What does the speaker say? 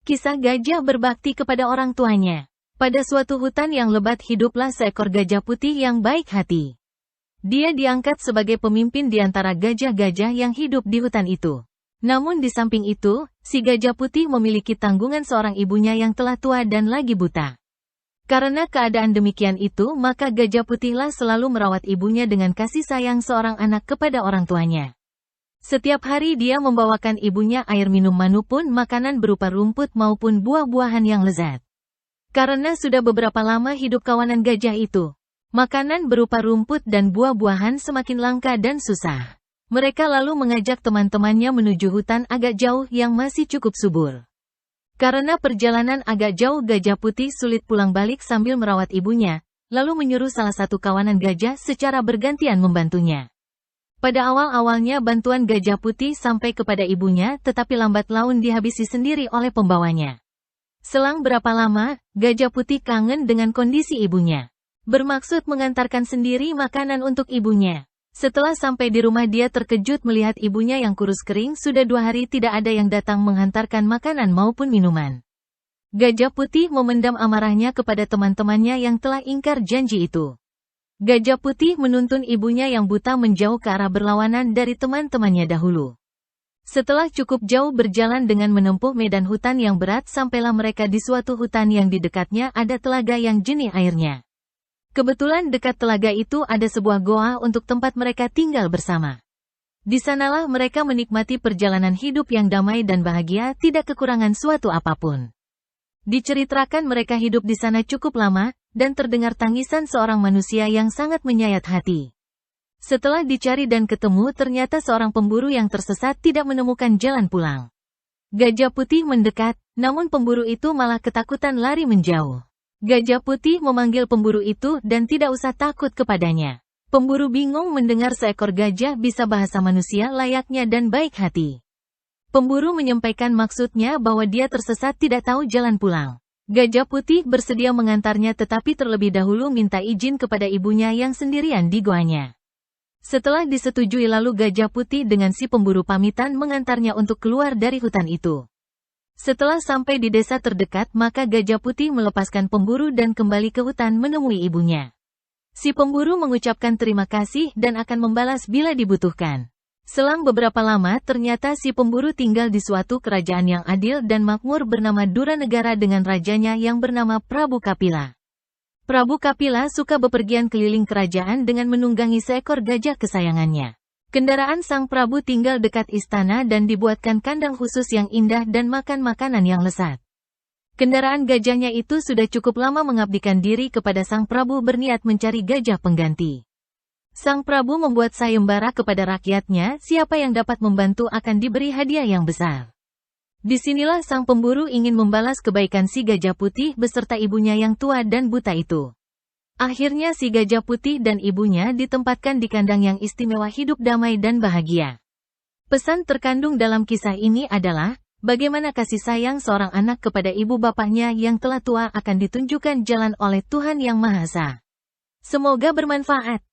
Kisah gajah berbakti kepada orang tuanya. Pada suatu hutan yang lebat hiduplah seekor gajah putih yang baik hati. Dia diangkat sebagai pemimpin di antara gajah-gajah yang hidup di hutan itu. Namun di samping itu, si gajah putih memiliki tanggungan seorang ibunya yang telah tua dan lagi buta. Karena keadaan demikian itu, maka gajah putihlah selalu merawat ibunya dengan kasih sayang seorang anak kepada orang tuanya. Setiap hari dia membawakan ibunya air minum maupun makanan berupa rumput maupun buah-buahan yang lezat. Karena sudah beberapa lama hidup kawanan gajah itu, makanan berupa rumput dan buah-buahan semakin langka dan susah. Mereka lalu mengajak teman-temannya menuju hutan agak jauh yang masih cukup subur. Karena perjalanan agak jauh, gajah putih sulit pulang balik sambil merawat ibunya, lalu menyuruh salah satu kawanan gajah secara bergantian membantunya. Pada awal-awalnya bantuan gajah putih sampai kepada ibunya, tetapi lambat laun dihabisi sendiri oleh pembawanya. Selang berapa lama, gajah putih kangen dengan kondisi ibunya. Bermaksud mengantarkan sendiri makanan untuk ibunya. Setelah sampai di rumah dia terkejut melihat ibunya yang kurus kering sudah 2 hari tidak ada yang datang menghantarkan makanan maupun minuman. Gajah putih memendam amarahnya kepada teman-temannya yang telah ingkar janji itu. Gajah putih menuntun ibunya yang buta menjauh ke arah berlawanan dari teman-temannya dahulu. Setelah cukup jauh berjalan dengan menempuh medan hutan yang berat, sampailah mereka di suatu hutan yang di dekatnya ada telaga yang jernih airnya. Kebetulan dekat telaga itu ada sebuah goa untuk tempat mereka tinggal bersama. Di sanalah mereka menikmati perjalanan hidup yang damai dan bahagia, tidak kekurangan suatu apapun. Diceritakan mereka hidup di sana cukup lama, dan terdengar tangisan seorang manusia yang sangat menyayat hati. Setelah dicari dan ketemu, ternyata seorang pemburu yang tersesat tidak menemukan jalan pulang. Gajah putih mendekat, namun pemburu itu malah ketakutan lari menjauh. Gajah putih memanggil pemburu itu dan tidak usah takut kepadanya. Pemburu bingung mendengar seekor gajah bisa bahasa manusia layaknya dan baik hati. Pemburu menyampaikan maksudnya bahwa dia tersesat tidak tahu jalan pulang. Gajah putih bersedia mengantarnya tetapi terlebih dahulu minta izin kepada ibunya yang sendirian di goanya. Setelah disetujui lalu gajah putih dengan si pemburu pamitan mengantarnya untuk keluar dari hutan itu. Setelah sampai di desa terdekat maka gajah putih melepaskan pemburu dan kembali ke hutan menemui ibunya. Si pemburu mengucapkan terima kasih dan akan membalas bila dibutuhkan. Selang beberapa lama ternyata si pemburu tinggal di suatu kerajaan yang adil dan makmur bernama Duranegara dengan rajanya yang bernama Prabu Kapila. Prabu Kapila suka bepergian keliling kerajaan dengan menunggangi seekor gajah kesayangannya. Kendaraan sang Prabu tinggal dekat istana dan dibuatkan kandang khusus yang indah dan makan makanan yang lezat. Kendaraan gajahnya itu sudah cukup lama mengabdikan diri kepada sang Prabu berniat mencari gajah pengganti. Sang Prabu membuat sayembara kepada rakyatnya, siapa yang dapat membantu akan diberi hadiah yang besar. Disinilah sang pemburu ingin membalas kebaikan si gajah putih beserta ibunya yang tua dan buta itu. Akhirnya si gajah putih dan ibunya ditempatkan di kandang yang istimewa, hidup damai dan bahagia. Pesan terkandung dalam kisah ini adalah, bagaimana kasih sayang seorang anak kepada ibu bapaknya yang telah tua akan ditunjukkan jalan oleh Tuhan Yang Maha Esa. Semoga bermanfaat.